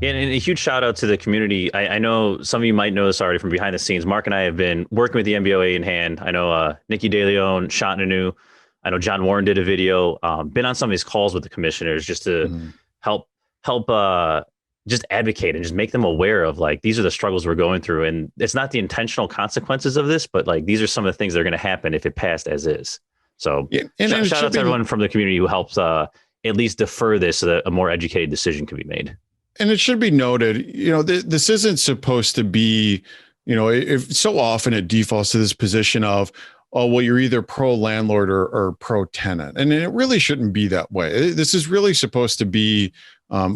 And a huge shout out to the community. I know some of you might know this already from behind the scenes. Mark and I have been working with the MBOA in hand. I know Nikki De Leon, Shantanu. I know John Warren did a video. Been on some of these calls with the commissioners just to help just advocate and just make them aware of like these are the struggles we're going through, and it's not the intentional consequences of this, but like these are some of the things that are going to happen if it passed as is. So shout out to everyone from the community who helps at least defer this so that a more educated decision can be made. And it should be noted, this isn't supposed to be, if so often it defaults to this position of, oh, well, you're either pro landlord or pro tenant. And it really shouldn't be that way. This is really supposed to be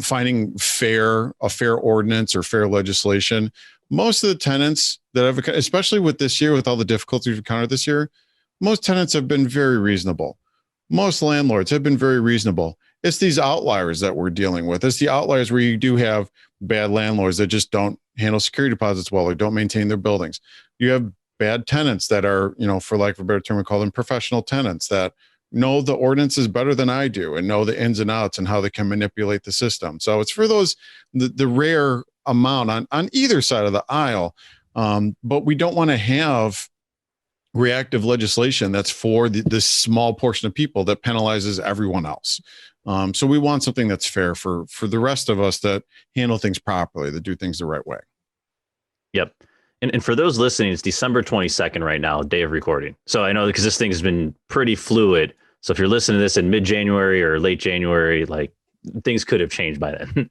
finding a fair ordinance or fair legislation. Most of the tenants that have, especially with this year, with all the difficulties we've encountered this year, most tenants have been very reasonable. Most landlords have been very reasonable. It's these outliers that we're dealing with. It's the outliers where you do have bad landlords that just don't handle security deposits well or don't maintain their buildings. You have bad tenants that are, for lack of a better term, we call them professional tenants that know the ordinances better than I do and know the ins and outs and how they can manipulate the system. So it's for those, the rare amount on either side of the aisle. But we don't want to have reactive legislation that's for this small portion of people that penalizes everyone else. So we want something that's fair for the rest of us that handle things properly, that do things the right way. Yep. And for those listening, it's December 22nd right now, day of recording. So I know because this thing has been pretty fluid. So if you're listening to this in mid-January or late January, like things could have changed by then.